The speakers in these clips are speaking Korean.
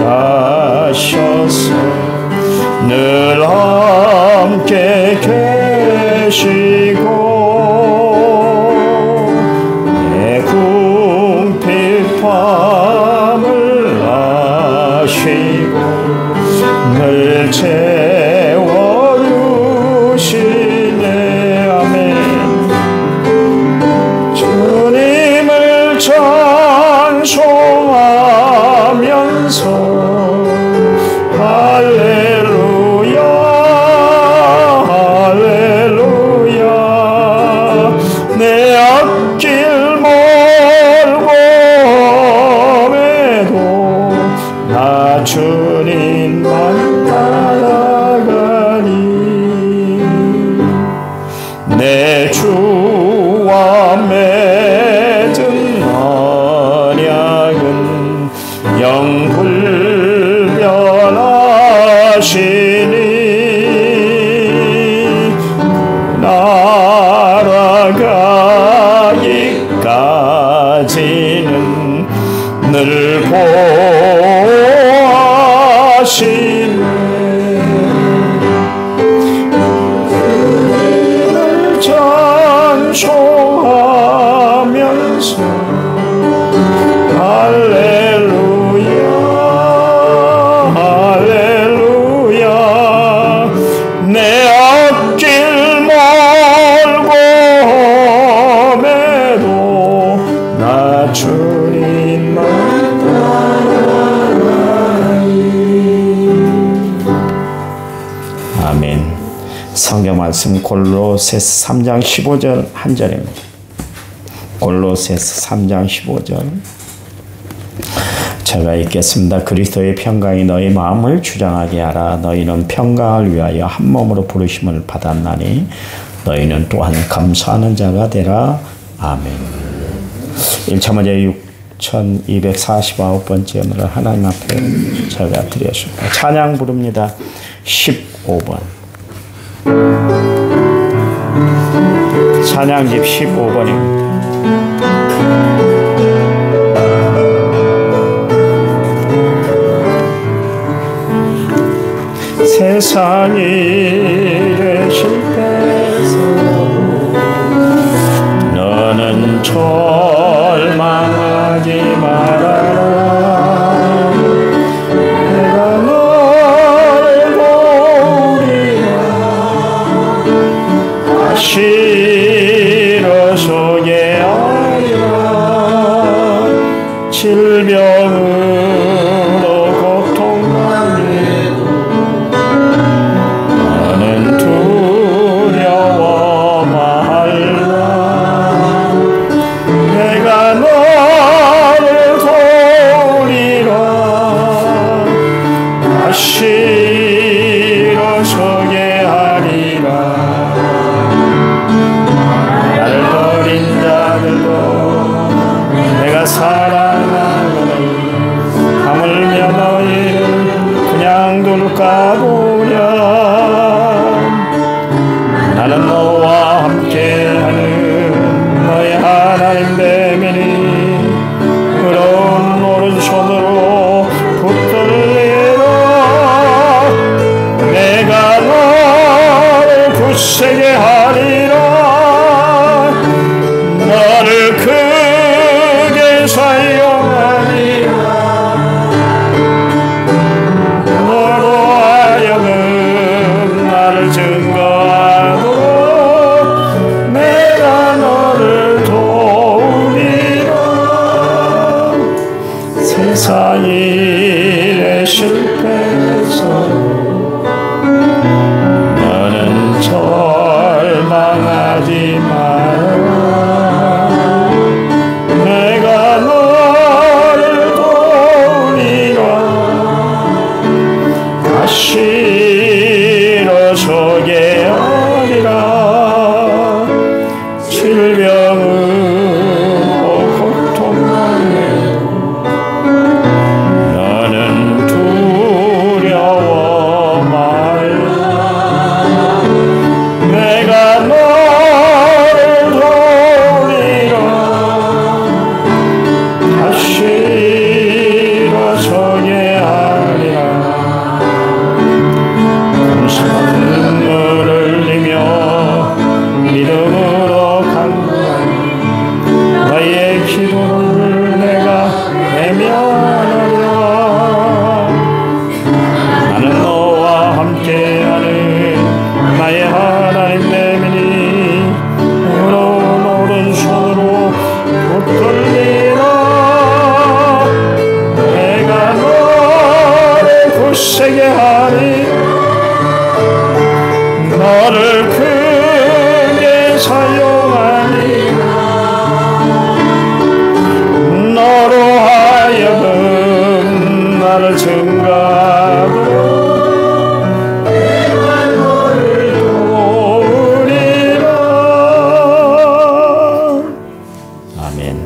하셔서 늘 함께 계시고 내 궁핍함을 아시고 늘 채워주시네. 아멘. 주님을 찬송하면서 할렐루야 할렐루야 내 앞길 멀고 험해도 나 주님만 따라가니 내 주와 맺은 언약은 영불변하시니 날아가기까지는 늘 보호하시네. 주님을 찬송하면서 할렐루야 할렐루야 내 앞길 멀고 험해도 나 주님만 따라가니. 아멘. 성경 말씀 골로새서 3장 15절 한 절입니다. 골로새서 3장 15절 제가 읽겠습니다. 그리스도의 평강이 너희 마음을 주장하게 하라. 너희는 평강을 위하여 한 몸으로 부르심을 받았나니 너희는 또한 감사하는 자가 되라. 아멘. 1차 문제 6249번째 예물을 하나님 앞에 제가 드렸습니다. 찬양 부릅니다. 15번 찬양집 15번입니다. 세상 일에 실패해서 너는 절망하지 말아라. 내가 너를 도우리라. 다시 일어서게 하리라. 질병으로 고통당해도 너는 두려워 말라. 내가 너를 도우리라. 다시 일어서게 하리라. 나를 버린 자들도 내가 사랑하노니 하물며 너희를 그냥 둘까 보냐. 나는 너와 함께하는 너의 하나님 됨이니 그런 오른손으로 붙들리라. 내가 너를 굳세게 하리라. 너를 크게 사용하리라. 너로 하여금 나를 증거하도록 내가 너를 도우리라. 세상 일에 실패해서 너는 절망하지 마라. 내가 너를 도우리라. 다시 일어서게 하리라. 질병으로 고통당해도 너는 두려워 말라. 내가 너를 증가하고 내가 너를 도우리라. 아멘.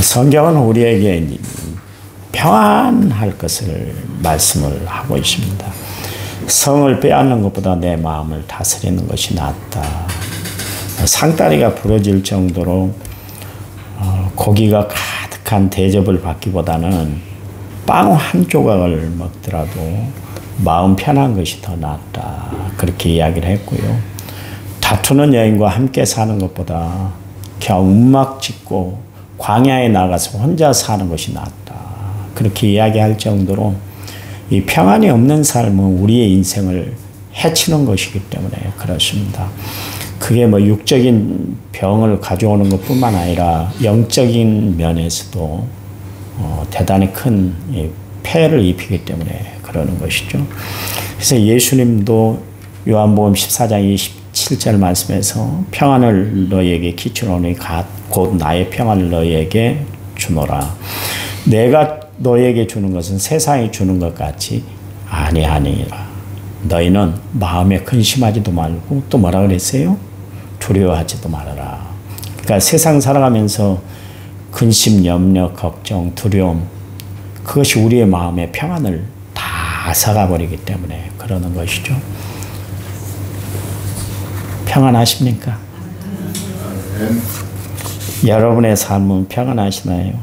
성경은 우리에게 평안할 것을 말씀을 하고 있습니다. 성을 빼앗는 것보다 내 마음을 다스리는 것이 낫다. 상다리가 부러질 정도로 고기가 가득한 대접을 받기보다는 빵 한 조각을 먹더라도 마음 편한 것이 더 낫다. 그렇게 이야기를 했고요. 다투는 여인과 함께 사는 것보다 그냥 움막 짓고 광야에 나가서 혼자 사는 것이 낫다. 그렇게 이야기할 정도로 이 평안이 없는 삶은 우리의 인생을 해치는 것이기 때문에 그렇습니다. 그게 뭐 육적인 병을 가져오는 것뿐만 아니라 영적인 면에서도 대단히 큰 폐해를 입히기 때문에 그러는 것이죠. 그래서 예수님도 요한복음 14장 27절 말씀에서 평안을 너희에게 끼치노니 곧 나의 평안을 너희에게 주노라. 내가 너희에게 주는 것은 세상이 주는 것 같이 아니하니라. 너희는 마음에 근심하지도 말고 또 뭐라 그랬어요? 두려워하지도 말아라. 그러니까 세상 살아가면서 근심, 염려, 걱정, 두려움, 그것이 우리의 마음의 평안을 다 앗아가버리기 때문에 그러는 것이죠. 평안하십니까? 여러분의 삶은 평안하시나요?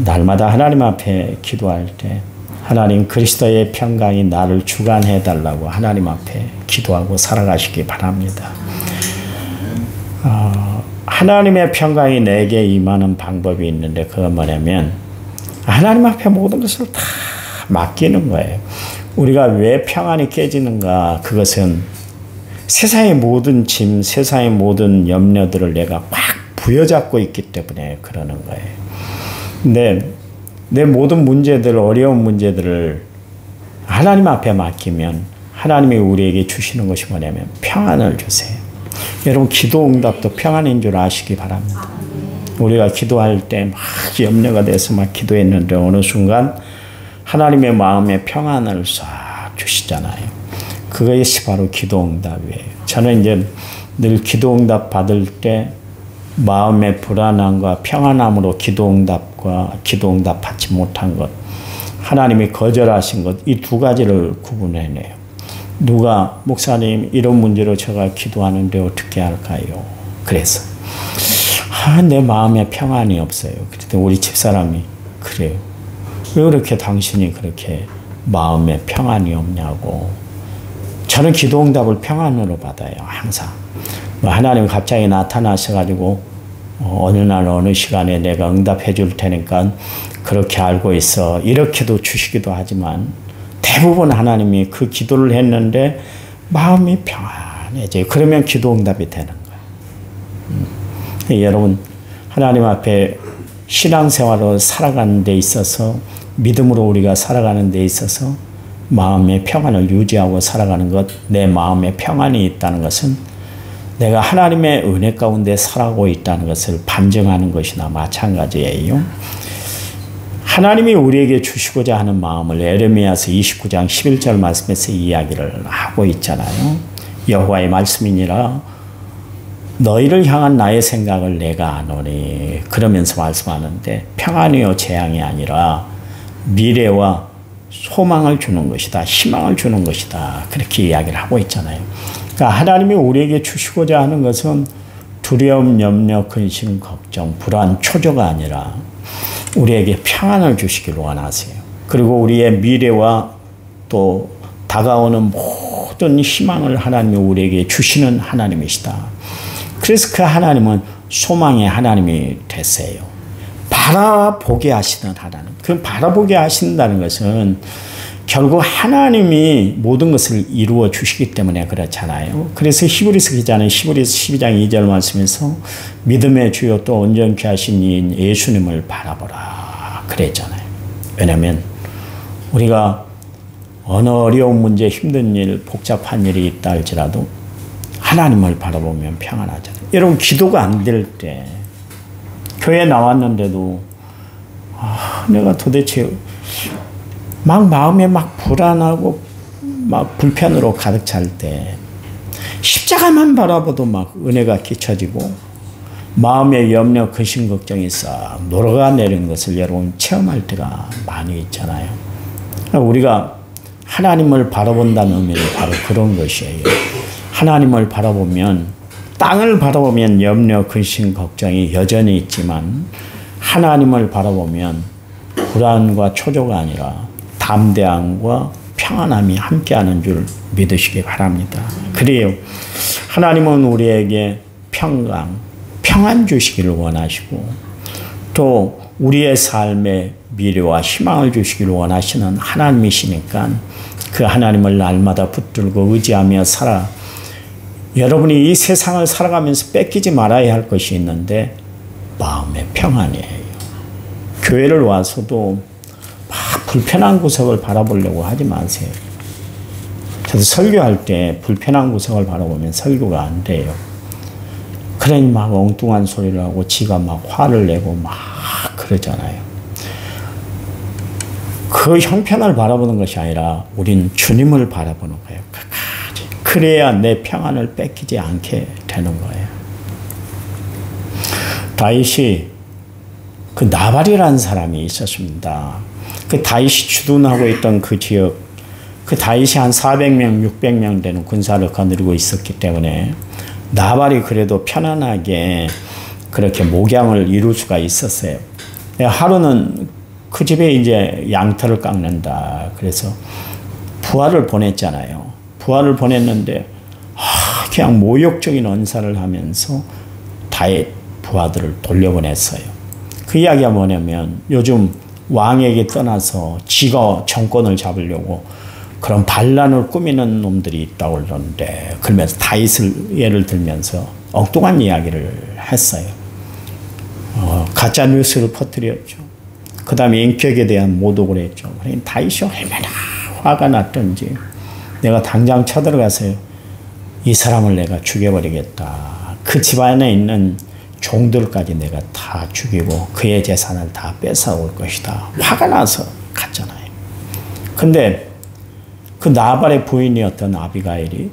날마다 하나님 앞에 기도할 때 하나님 그리스도의 평강이 나를 주관해 달라고 하나님 앞에 기도하고 살아가시기 바랍니다. 하나님의 평강이 내게 임하는 방법이 있는데 그건 뭐냐면 하나님 앞에 모든 것을 다 맡기는 거예요. 우리가 왜 평안이 깨지는가? 그것은 세상의 모든 짐, 세상의 모든 염려들을 내가 꽉 부여잡고 있기 때문에 그러는 거예요. 근데 내 모든 문제들, 어려운 문제들을 하나님 앞에 맡기면 하나님이 우리에게 주시는 것이 뭐냐면 평안을 주세요. 여러분 기도 응답도 평안인 줄 아시기 바랍니다. 우리가 기도할 때 막 염려가 돼서 막 기도했는데 어느 순간 하나님의 마음에 평안을 싹 주시잖아요. 그것이 바로 기도 응답이에요. 저는 이제 늘 기도 응답 받을 때 마음의 불안함과 평안함으로 기도 응답 받지 못한 것, 하나님이 거절하신 것, 이 두 가지를 구분해내요. 누가 목사님 이런 문제로 제가 기도하는데 어떻게 할까요? 그래서 내 마음에 평안이 없어요. 그랬더니 우리 집사람이 그래요. 왜 그렇게 당신이 그렇게 마음에 평안이 없냐고. 저는 기도 응답을 평안으로 받아요. 항상. 하나님 갑자기 나타나셔가지고 어느 날 어느 시간에 내가 응답해 줄 테니까 그렇게 알고 있어. 이렇게도 주시기도 하지만 대부분 하나님이 그 기도를 했는데 마음이 평안해져요. 그러면 기도 응답이 되는 거예요. 여러분 하나님 앞에 신앙생활로 살아가는 데 있어서 믿음으로 우리가 살아가는 데 있어서 마음의 평안을 유지하고 살아가는 것, 내 마음에 평안이 있다는 것은 내가 하나님의 은혜 가운데 살아가고 있다는 것을 반증하는 것이나 마찬가지예요. 하나님이 우리에게 주시고자 하는 마음을 에레미야서 29장 11절 말씀에서 이야기를 하고 있잖아요. 여호와의 말씀이니라 너희를 향한 나의 생각을 내가 아노니 그러면서 말씀하는데 평안이요 재앙이 아니라 미래와 소망을 주는 것이다. 희망을 주는 것이다. 그렇게 이야기를 하고 있잖아요. 그러니까 하나님이 우리에게 주시고자 하는 것은 두려움, 염려, 근심, 걱정, 불안, 초조가 아니라 우리에게 평안을 주시기를 원하세요. 그리고 우리의 미래와 또 다가오는 모든 희망을 하나님이 우리에게 주시는 하나님이시다. 그래서 그 하나님은 소망의 하나님이 되세요. 바라보게 하시는 하나님. 그 바라보게 하신다는 것은 결국 하나님이 모든 것을 이루어 주시기 때문에 그렇잖아요. 그래서 히브리서 기자는 히브리서 12장 2절 말씀에서 믿음의 주요 또 온전케 하신 이인 예수님을 바라보라 그랬잖아요. 왜냐하면 우리가 어느 어려운 문제, 힘든 일, 복잡한 일이 있다 할지라도 하나님을 바라보면 평안하잖아요. 여러분 기도가 안 될 때 교회 나왔는데도 내가 도대체 막 마음에 막 불안하고 막 불편으로 가득 찰 때 십자가만 바라봐도 막 은혜가 끼쳐지고 마음의 염려, 근심, 걱정이 싹 녹아내리는 것을 여러분 체험할 때가 많이 있잖아요. 우리가 하나님을 바라본다는 의미는 바로 그런 것이에요. 하나님을 바라보면, 땅을 바라보면 염려, 근심, 걱정이 여전히 있지만 하나님을 바라보면 불안과 초조가 아니라 담대함과 평안함이 함께하는 줄 믿으시기 바랍니다. 그래요. 하나님은 우리에게 평안 주시기를 원하시고 또 우리의 삶에 미래와 희망을 주시기를 원하시는 하나님이시니까 그 하나님을 날마다 붙들고 의지하며 살아. 여러분이 이 세상을 살아가면서 뺏기지 말아야 할 것이 있는데 마음의 평안이에요. 교회를 와서도 막 불편한 구석을 바라보려고 하지 마세요. 저도 설교할 때 불편한 구석을 바라보면 설교가 안 돼요. 그러니 막 엉뚱한 소리를 하고 지가 막 화를 내고 막 그러잖아요. 그 형편을 바라보는 것이 아니라 우린 주님을 바라보는 거예요. 끝까지. 그래야 내 평안을 뺏기지 않게 되는 거예요. 다윗이 그 나발이라는 사람이 있었습니다. 그 다윗이 주둔하고 있던 그 지역, 그 다윗이 한 400명, 600명 되는 군사를 거느리고 있었기 때문에 나발이 그래도 편안하게 그렇게 목양을 이룰 수가 있었어요. 하루는 그 집에 이제 양털을 깎는다. 그래서 부하를 보냈잖아요. 부하를 보냈는데 그냥 모욕적인 언사를 하면서 다윗 부하들을 돌려보냈어요. 그 이야기가 뭐냐면 요즘 왕에게 떠나서 지가 정권을 잡으려고 그런 반란을 꾸미는 놈들이 있다고 그러는데 그러면서 다윗을 예를 들면서 엉뚱한 이야기를 했어요. 가짜 뉴스를 퍼뜨렸죠. 그 다음에 인격에 대한 모독을 했죠. 그러니까 다윗이 얼마나 화가 났던지 내가 당장 쳐들어가서 이 사람을 내가 죽여버리겠다. 그 집안에 있는 종들까지 내가 다 죽이고 그의 재산을 다 뺏어올 것이다. 화가 나서 갔잖아요. 근데 그 나발의 부인이었던 아비가일이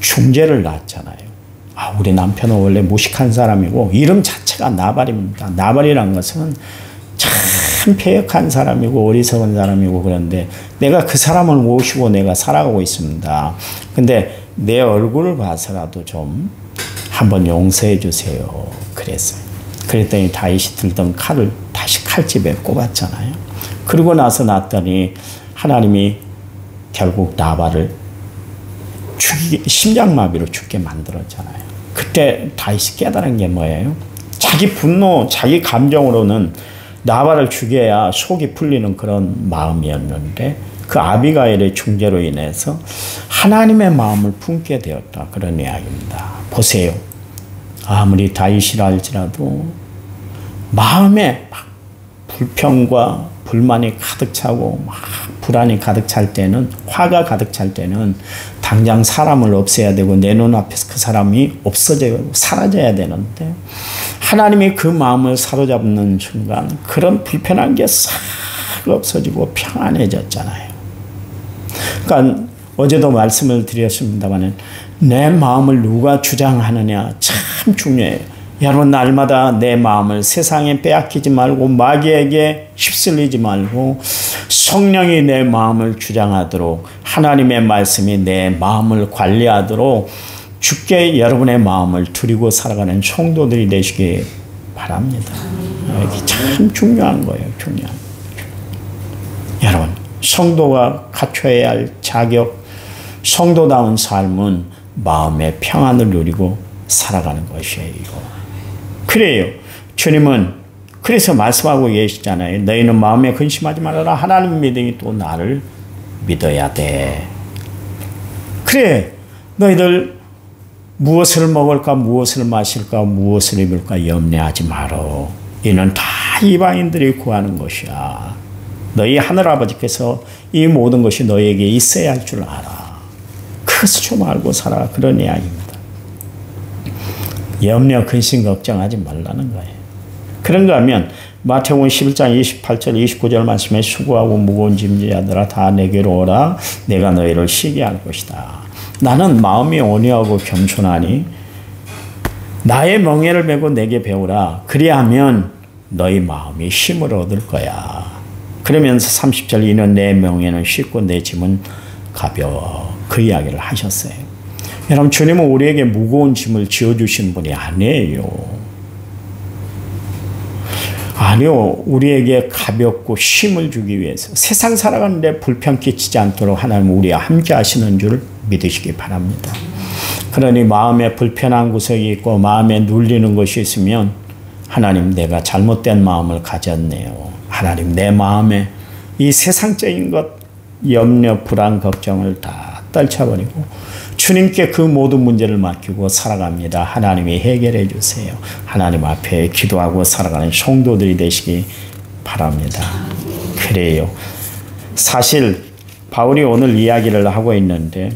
중재를 놨잖아요. 우리 남편은 원래 무식한 사람이고 이름 자체가 나발입니다. 나발이란 것은 참 패역한 사람이고 어리석은 사람이고 그런데 내가 그 사람을 모시고 내가 살아가고 있습니다. 근데 내 얼굴을 봐서라도 좀 한번 용서해 주세요. 그랬어요. 그랬더니 다윗이 들던 칼을 다시 칼집에 꼽았잖아요. 그러고 나서 났더니 하나님이 결국 나발을 심장마비로 죽게 만들었잖아요. 그때 다윗이 깨달은 게 뭐예요? 자기 분노, 자기 감정으로는 나발을 죽여야 속이 풀리는 그런 마음이었는데 그 아비가일의 중재로 인해서 하나님의 마음을 품게 되었다. 그런 이야기입니다. 보세요. 아무리 다윗이라 할지라도 마음에 막 불평과 불만이 가득 차고 막 불안이 가득 찰 때는 화가 가득 찰 때는 당장 사람을 없애야 되고 내 눈앞에서 그 사람이 없어져야 사라져야 되는데 하나님이 그 마음을 사로잡는 순간 그런 불편한 게 싹 없어지고 평안해졌잖아요. 그러니까 어제도 말씀을 드렸습니다만 내 마음을 누가 주장하느냐 참 중요해요. 여러분 날마다 내 마음을 세상에 빼앗기지 말고 마귀에게 휩쓸리지 말고 성령이 내 마음을 주장하도록 하나님의 말씀이 내 마음을 관리하도록 주께 여러분의 마음을 드리고 살아가는 성도들이 되시기 바랍니다. 이게 참 중요한 거예요. 중요한 거예요. 여러분 성도가 갖춰야 할 자격, 성도다운 삶은 마음의 평안을 누리고 살아가는 것이에요. 그래요. 주님은 그래서 말씀하고 계시잖아요. 너희는 마음에 근심하지 말아라. 하나님 믿으니 또 나를 믿어야 돼. 그래. 너희들 무엇을 먹을까, 무엇을 마실까, 무엇을 입을까 염려하지 말어. 이는 다 이방인들이 구하는 것이야. 너희 하늘아버지께서 이 모든 것이 너희에게 있어야 할 줄 알아. 그것을 좀 알고 살아. 그런 이야기입니다. 염려, 근심, 걱정하지 말라는 거예요. 그런가 하면 마태복음 11장 28절 29절 말씀에 수고하고 무거운 짐지자들아 다 내게로 오라 내가 너희를 쉬게 할 것이다. 나는 마음이 온유하고 겸손하니 나의 멍에를 메고 내게 배우라. 그리하면 너희 마음이 힘을 얻을 거야. 그러면서 30절 이는 내 멍에는 쉽고 내 짐은 가벼워. 그 이야기를 하셨어요. 여러분 주님은 우리에게 무거운 짐을 지어주신 분이 아니에요. 아니요. 우리에게 가볍고 쉼을 주기 위해서 세상 살아가는데 불편 끼치지 않도록 하나님 우리와 함께 하시는 줄 믿으시기 바랍니다. 그러니 마음에 불편한 구석이 있고 마음에 눌리는 것이 있으면 하나님 내가 잘못된 마음을 가졌네요. 하나님 내 마음에 이 세상적인 것 염려 불안 걱정을 다 떨쳐버리고 주님께 그 모든 문제를 맡기고 살아갑니다. 하나님이 해결해 주세요. 하나님 앞에 기도하고 살아가는 성도들이 되시기 바랍니다. 그래요. 사실 바울이 오늘 이야기를 하고 있는데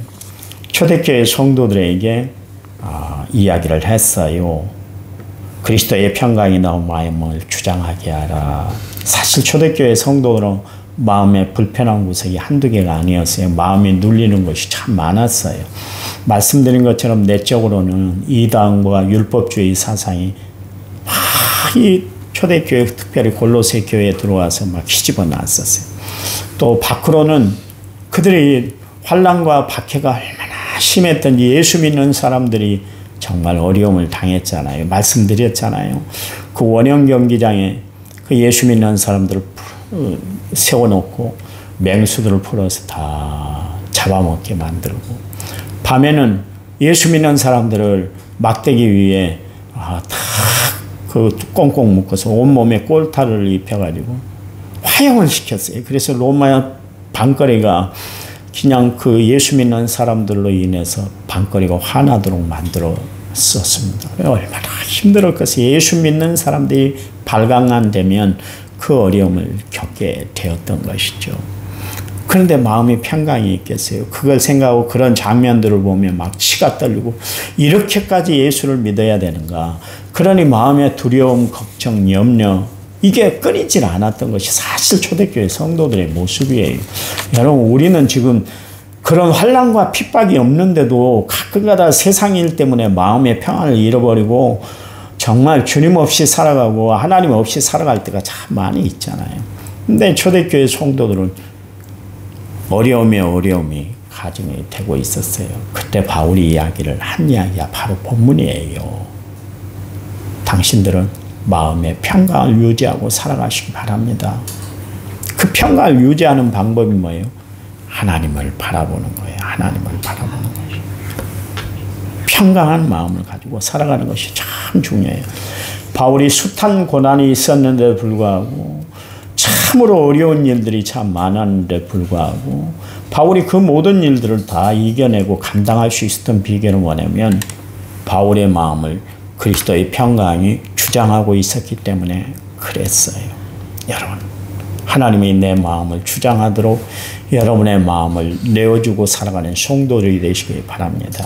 초대교회 성도들에게 이야기를 했어요. 그리스도의 평강이 너 마음을 주장하게 하라. 사실 초대교회 성도들은 마음에 불편한 구석이 한두 개가 아니었어요. 마음이 눌리는 것이 참 많았어요. 말씀드린 것처럼 내적으로는 이단과 율법주의 사상이 막 이 초대교회 특별히 골로새 교회에 들어와서 막 휘집어 놨었어요. 또 밖으로는 그들의 환난과 박해가 얼마나 심했던지 예수 믿는 사람들이 정말 어려움을 당했잖아요. 말씀드렸잖아요. 그 원형 경기장에 그 예수 믿는 사람들을 세워놓고 맹수들을 풀어서 다 잡아먹게 만들고 밤에는 예수 믿는 사람들을 막대기 위에 다 그 꽁꽁 묶어서 온몸에 꼴타를 입혀가지고 화형을 시켰어요. 그래서 로마 방거리가 그냥 그 예수 믿는 사람들로 인해서 방거리가 화나도록 만들었었습니다. 얼마나 힘들었겠어요. 예수 믿는 사람들이 발광한되면 그 어려움을 겪게 되었던 것이죠. 그런데 마음이 평강이 있겠어요. 그걸 생각하고 그런 장면들을 보면 막 치가 떨리고 이렇게까지 예수를 믿어야 되는가. 그러니 마음의 두려움, 걱정, 염려 이게 끊이질 않았던 것이 사실 초대교회 성도들의 모습이에요. 여러분 우리는 지금 그런 환난과 핍박이 없는데도 가끔가다 세상 일 때문에 마음의 평안을 잃어버리고 정말 주님 없이 살아가고 하나님 없이 살아갈 때가 참 많이 있잖아요. 근데 초대교회 성도들은 어려움이 가정이 되고 있었어요. 그때 바울이 이야기를 한 이야기가 바로 본문이에요. 당신들은 마음의 평강을 유지하고 살아가시기 바랍니다. 그 평강을 유지하는 방법이 뭐예요? 하나님을 바라보는 거예요. 하나님을 바라보는 거예요. 평강한 마음을 가지고 살아가는 것이 참 중요해요. 바울이 숱한 고난이 있었는데도 불구하고 참으로 어려운 일들이 참 많았는데 불구하고 바울이 그 모든 일들을 다 이겨내고 감당할 수 있었던 비결은 뭐냐면 바울의 마음을 그리스도의 평강이 주장하고 있었기 때문에 그랬어요. 여러분 하나님이 내 마음을 주장하도록 여러분의 마음을 내어주고 살아가는 성도들이 되시기 바랍니다.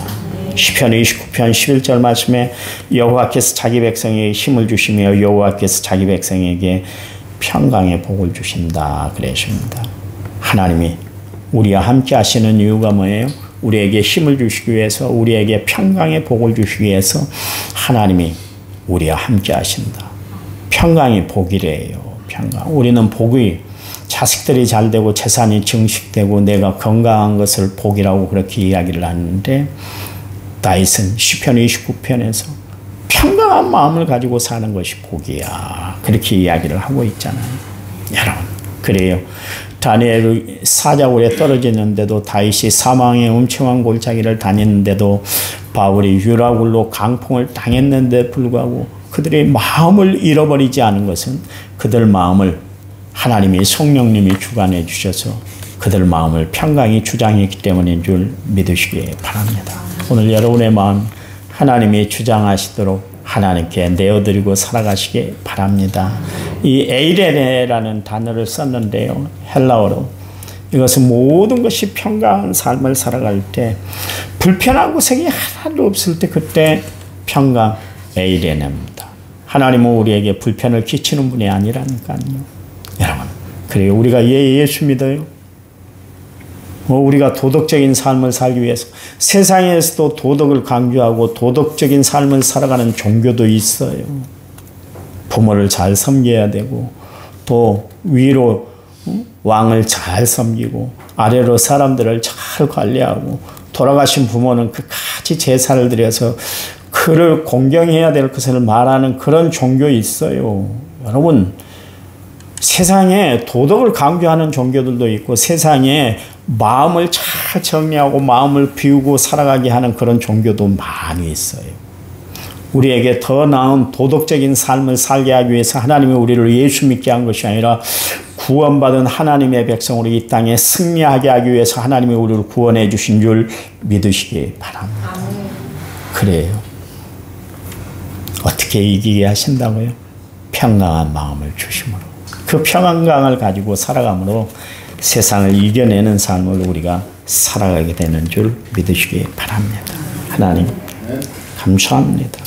시편 29편 11절 말씀에 여호와께서 자기 백성에게 힘을 주시며 여호와께서 자기 백성에게 평강의 복을 주신다 그랬습니다. 하나님이 우리와 함께 하시는 이유가 뭐예요? 우리에게 힘을 주시기 위해서 우리에게 평강의 복을 주시기 위해서 하나님이 우리와 함께 하신다. 평강이 복이래요. 평강. 우리는 복이 자식들이 잘 되고 재산이 증식되고 내가 건강한 것을 복이라고 그렇게 이야기를 하는데 다윗은 시편 29편에서 평강한 마음을 가지고 사는 것이 복이야. 그렇게 이야기를 하고 있잖아요. 여러분, 그래요. 다니엘이 사자굴에 떨어지는데도 다윗이 사망의 음침한 골짜기를 다녔는데도 바울이 유라굴로 강풍을 당했는데 불구하고 그들의 마음을 잃어버리지 않은 것은 그들 마음을 하나님이 성령님이 주관해 주셔서 그들 마음을 평강히 주장했기 때문인 줄 믿으시기 바랍니다. 오늘 여러분의 마음 하나님이 주장하시도록 하나님께 내어드리고 살아가시기 바랍니다. 이 에이레네라는 단어를 썼는데요. 헬라어로. 이것은 모든 것이 평강한 삶을 살아갈 때 불편한 구석이 하나도 없을 때 그때 평강 에이레네입니다. 하나님은 우리에게 불편을 끼치는 분이 아니라니까요. 여러분, 그래요. 우리가 예수 믿어요. 우리가 도덕적인 삶을 살기 위해서 세상에서도 도덕을 강조하고 도덕적인 삶을 살아가는 종교도 있어요. 부모를 잘 섬겨야 되고 또 위로 왕을 잘 섬기고 아래로 사람들을 잘 관리하고 돌아가신 부모는 끝까지 제사를 드려서 그를 공경해야 될 것을 말하는 그런 종교 있어요. 여러분, 세상에 도덕을 강조하는 종교들도 있고 세상에 마음을 잘 정리하고 마음을 비우고 살아가게 하는 그런 종교도 많이 있어요. 우리에게 더 나은 도덕적인 삶을 살게 하기 위해서 하나님이 우리를 예수 믿게 한 것이 아니라 구원받은 하나님의 백성으로 이 땅에 승리하게 하기 위해서 하나님이 우리를 구원해 주신 줄 믿으시기 바랍니다. 그래요. 어떻게 이기게 하신다고요? 평강한 마음을 주심으로. 그 평안감을 가지고 살아감으로 세상을 이겨내는 삶을 우리가 살아가게 되는 줄 믿으시기 바랍니다. 하나님 감사합니다.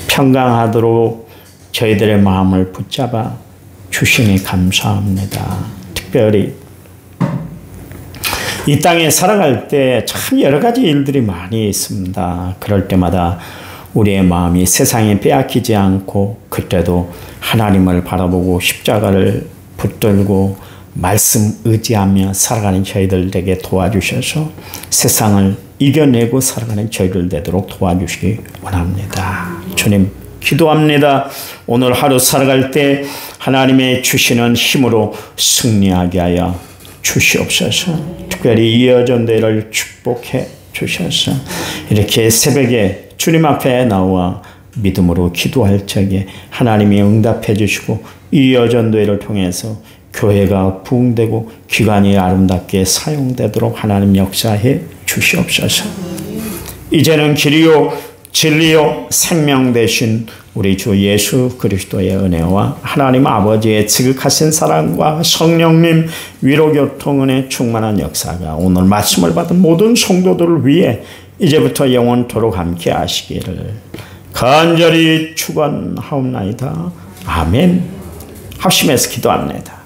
평강하도록 저희들의 마음을 붙잡아 주시니 감사합니다. 특별히 이 땅에 살아갈 때 참 여러 가지 일들이 많이 있습니다. 그럴 때마다 우리의 마음이 세상에 빼앗기지 않고 그때도 하나님을 바라보고 십자가를 붙들고 말씀 의지하며 살아가는 저희들에게 도와주셔서 세상을 이겨내고 살아가는 저희들 되도록 도와주시기 원합니다. 주님 기도합니다. 오늘 하루 살아갈 때 하나님의 주시는 힘으로 승리하게 하여 주시옵소서. 특별히 이 여전대를 축복해 주셔서 이렇게 새벽에 주님 앞에 나와 믿음으로 기도할 적에 하나님이 응답해 주시고 이 여전도회를 통해서 교회가 부흥되고 기관이 아름답게 사용되도록 하나님 역사해 주시옵소서. 이제는 길이요 진리요 생명 되신 우리 주 예수 그리스도의 은혜와 하나님 아버지의 지극하신 사랑과 성령님 위로교통 은혜 충만한 역사가 오늘 말씀을 받은 모든 성도들을 위해 이제부터 영원토록 함께 하시기를 간절히 축원하옵나이다. 아멘. 합심해서 기도합니다.